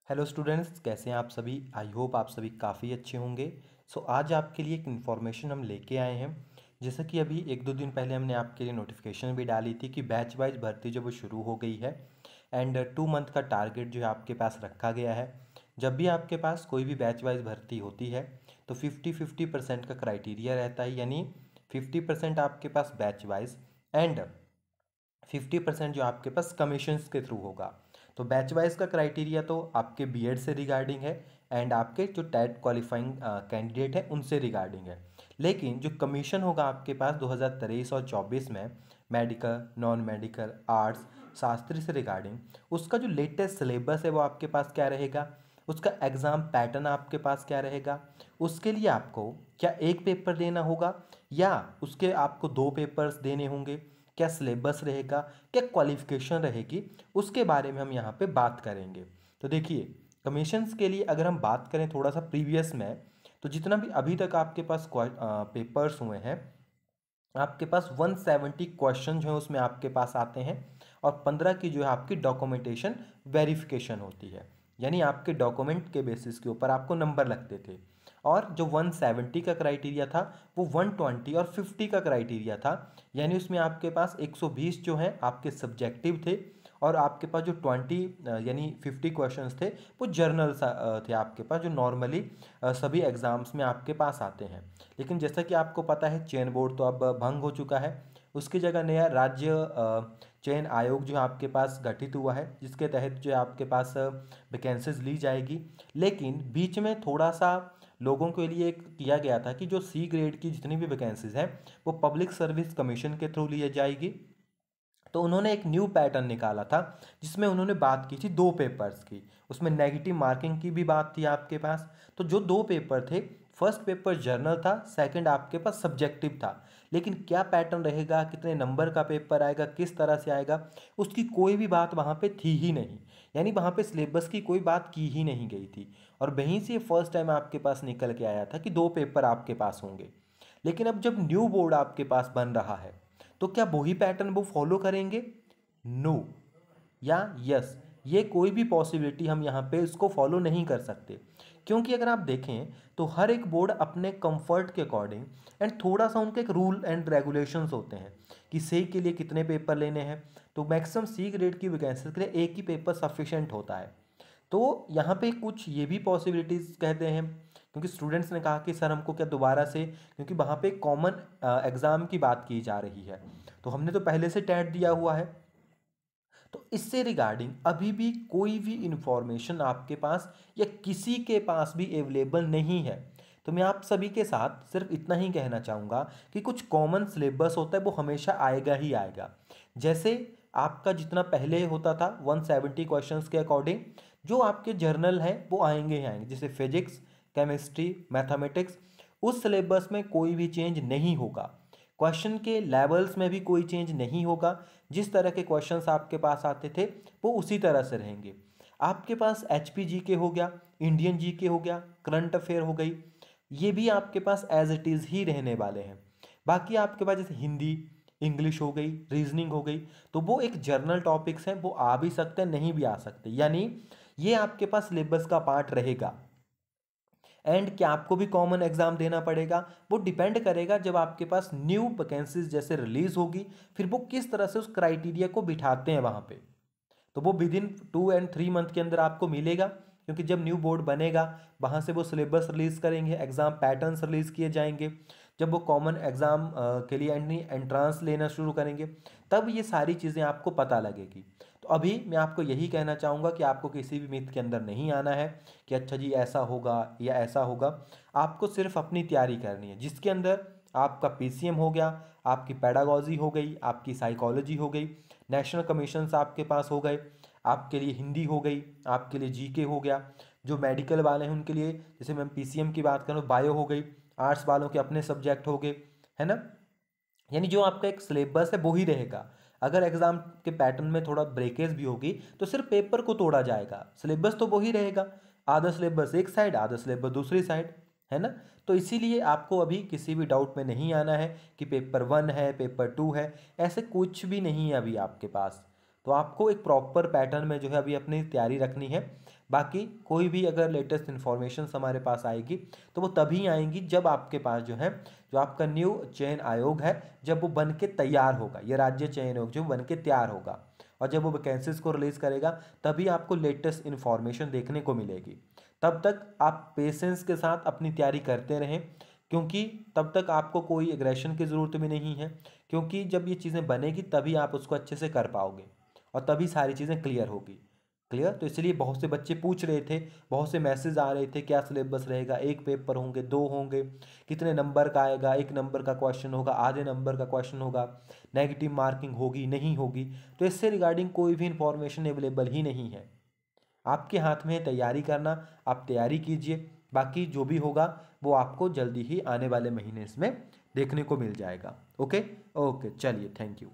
Hello students, कैसे हैं आप सभी। आई होप आप सभी काफ़ी अच्छे होंगे। आज आपके लिए एक इन्फॉर्मेशन हम लेके आए हैं। जैसा कि अभी एक दो दिन पहले हमने आपके लिए नोटिफिकेशन भी डाली थी कि बैच वाइज भर्ती जो वो शुरू हो गई है एंड 2 मंथ का टारगेट जो है आपके पास रखा गया है। जब भी आपके पास कोई भी बैच वाइज भर्ती होती है तो 50-50% का क्राइटेरिया रहता है, यानी 50% आपके पास बैच वाइज एंड 50% जो आपके पास कमीशंस के थ्रू होगा। तो बैच वाइज का क्राइटेरिया तो आपके बीएड से रिगार्डिंग है एंड आपके जो टेट क्वालिफाइंग कैंडिडेट है उनसे रिगार्डिंग है। लेकिन जो कमीशन होगा आपके पास 2023 और 24 में medical, non medical, arts, Shastri से रिगार्डिंग, उसका जो लेटेस्ट सिलेबस है वो आपके पास क्या रहेगा, उसका एग्ज़ाम पैटर्न आपके पास क्या रहेगा, उसके लिए आपको क्या एक पेपर देना होगा या उसके आपको 2 पेपर्स देने होंगे, क्या सिलेबस रहेगा, क्या क्वालिफिकेशन रहेगी, उसके बारे में हम यहाँ पे बात करेंगे। तो देखिए, कमीशंस के लिए अगर हम बात करें थोड़ा सा प्रीवियस में, तो जितना भी अभी तक आपके पास पेपर्स हुए हैं, आपके पास 170 क्वेश्चन जो है उसमें आपके पास आते हैं और 15 की जो है आपकी डॉक्यूमेंटेशन वेरिफिकेशन होती है, यानी आपके डॉक्यूमेंट के बेसिस के ऊपर आपको नंबर लगते थे। और जो 170 का क्राइटेरिया था वो 120 और 50 का क्राइटेरिया था, यानी उसमें आपके पास 120 जो है आपके सब्जेक्टिव थे और आपके पास जो 20 यानी 50 क्वेश्चंस थे वो जर्नल थे आपके पास, जो नॉर्मली सभी एग्ज़ाम्स में आपके पास आते हैं। लेकिन जैसा कि आपको पता है चयन बोर्ड तो अब भंग हो चुका है, उसकी जगह नया राज्य चयन आयोग जो है आपके पास गठित हुआ है, जिसके तहत जो है आपके पास वैकेंसीज ली जाएगी। लेकिन बीच में थोड़ा सा लोगों के लिए एक किया गया था कि जो सी ग्रेड की जितनी भी वैकेंसीज हैं वो पब्लिक सर्विस कमीशन के थ्रू ली जाएगी। तो उन्होंने एक न्यू पैटर्न निकाला था जिसमें उन्होंने बात की थी 2 पेपर्स की, उसमें नेगेटिव मार्किंग की भी बात थी आपके पास। तो जो 2 पेपर थे, फर्स्ट पेपर जर्नल था, सेकंड आपके पास सब्जेक्टिव था। लेकिन क्या पैटर्न रहेगा, कितने नंबर का पेपर आएगा, किस तरह से आएगा, उसकी कोई भी बात वहाँ पे थी ही नहीं, यानी वहाँ पे सिलेबस की कोई बात की ही नहीं गई थी। और वहीं से फर्स्ट टाइम आपके पास निकल के आया था कि 2 पेपर आपके पास होंगे। लेकिन अब जब न्यू बोर्ड आपके पास बन रहा है तो क्या वही पैटर्न वो फॉलो करेंगे? नो या यस, ये कोई भी पॉसिबिलिटी हम यहाँ पे इसको फॉलो नहीं कर सकते, क्योंकि अगर आप देखें तो हर एक बोर्ड अपने कंफर्ट के अकॉर्डिंग एंड थोड़ा सा उनके एक रूल एंड रेगुलेशंस होते हैं कि सी के लिए कितने पेपर लेने हैं। तो मैक्सिमम सी ग्रेड की वैकेंसी के लिए एक ही पेपर सफिशेंट होता है। तो यहाँ पे कुछ ये भी पॉसिबिलिटीज़ कहते हैं, क्योंकि स्टूडेंट्स ने कहा कि सर हमको क्या दोबारा से, क्योंकि वहाँ पे कॉमन एग्ज़ाम की बात की जा रही है, तो हमने तो पहले से टेट दिया हुआ है। तो इससे रिगार्डिंग अभी भी कोई भी इंफॉर्मेशन आपके पास या किसी के पास भी अवेलेबल नहीं है। तो मैं आप सभी के साथ सिर्फ इतना ही कहना चाहूँगा कि कुछ कॉमन सिलेबस होता है वो हमेशा आएगा ही आएगा। जैसे आपका जितना पहले होता था 170 क्वेश्चंस के अकॉर्डिंग, जो आपके जर्नल हैं वो आएंगे ही आएंगे, जैसे फिजिक्स, केमिस्ट्री, मैथमेटिक्स, उस सिलेबस में कोई भी चेंज नहीं होगा। क्वेश्चन के लेवल्स में भी कोई चेंज नहीं होगा, जिस तरह के क्वेश्चंस आपके पास आते थे वो उसी तरह से रहेंगे। आपके पास एच पी जी के हो गया, इंडियन जी के हो गया, करंट अफेयर हो गई, ये भी आपके पास एज इट इज़ ही रहने वाले हैं। बाकी आपके पास जैसे हिंदी, इंग्लिश हो गई, रीजनिंग हो गई, तो वो एक जर्नल टॉपिक्स हैं, वो आ भी सकते हैं नहीं भी आ सकते, यानी ये आपके पास सिलेबस का पार्ट रहेगा। एंड क्या आपको भी कॉमन एग्जाम देना पड़ेगा, वो डिपेंड करेगा जब आपके पास न्यू वैकेंसीज जैसे रिलीज होगी, फिर वो किस तरह से उस क्राइटेरिया को बिठाते हैं वहाँ पे। तो वो विद इन 2 and 3 मंथ के अंदर आपको मिलेगा, क्योंकि जब न्यू बोर्ड बनेगा वहाँ से वो सिलेबस रिलीज़ करेंगे, एग्ज़ाम पैटर्न्स रिलीज़ किए जाएंगे। जब वो कॉमन एग्ज़ाम के लिए एंट्रांस लेना शुरू करेंगे तब ये सारी चीज़ें आपको पता लगेगी। तो अभी मैं आपको यही कहना चाहूँगा कि आपको किसी भी मिथ के अंदर नहीं आना है कि अच्छा जी ऐसा होगा या ऐसा होगा। आपको सिर्फ अपनी तैयारी करनी है, जिसके अंदर आपका पीसीएम हो गया, आपकी पेडागॉजी हो गई, आपकी साइकोलॉजी हो गई, नेशनल कमीशंस आपके पास हो गए, आपके लिए हिंदी हो गई, आपके लिए जीके हो गया, जो मेडिकल वाले हैं उनके लिए, जैसे मैं पीसीएम की बात करूँ, बायो हो गई, आर्ट्स वालों के अपने सब्जेक्ट हो गए, है ना। यानी जो आपका एक सिलेबस है वो ही रहेगा। अगर एग्जाम के पैटर्न में थोड़ा ब्रेकेज भी होगी तो सिर्फ पेपर को तोड़ा जाएगा, सिलेबस तो वही रहेगा। आधा सिलेबस एक साइड, आधा सिलेबस दूसरी साइड, है ना। तो इसीलिए आपको अभी किसी भी डाउट में नहीं आना है कि पेपर 1 है, पेपर 2 है, ऐसे कुछ भी नहीं है अभी आपके पास। तो आपको एक प्रॉपर पैटर्न में जो है अभी अपनी तैयारी रखनी है। बाकी कोई भी अगर लेटेस्ट इन्फॉर्मेशन हमारे पास आएगी तो वो तभी आएंगी जब आपके पास जो है जो आपका न्यू चयन आयोग है जब वो बन के तैयार होगा, ये राज्य चयन आयोग जो बन के तैयार होगा और जब वो वैकेंसीज को रिलीज करेगा तभी आपको लेटेस्ट इन्फॉर्मेशन देखने को मिलेगी। तब तक आप पेशेंस के साथ अपनी तैयारी करते रहें, क्योंकि तब तक आपको कोई एग्रेशन की ज़रूरत भी नहीं है, क्योंकि जब ये चीज़ें बनेगी तभी आप उसको अच्छे से कर पाओगे और तभी सारी चीज़ें क्लियर होगी। क्लियर? तो इसलिए बहुत से बच्चे पूछ रहे थे, बहुत से मैसेज आ रहे थे क्या सिलेबस रहेगा, एक पेपर होंगे, दो होंगे, कितने नंबर का आएगा, एक नंबर का क्वेश्चन होगा, आधे नंबर का क्वेश्चन होगा, नेगेटिव मार्किंग होगी नहीं होगी। तो इससे रिगार्डिंग कोई भी इंफॉर्मेशन अवेलेबल ही नहीं है। आपके हाथ में है तैयारी करना, आप तैयारी कीजिए, बाकी जो भी होगा वो आपको जल्दी ही आने वाले महीने इसमें देखने को मिल जाएगा। ओके ओके, चलिए, थैंक यू।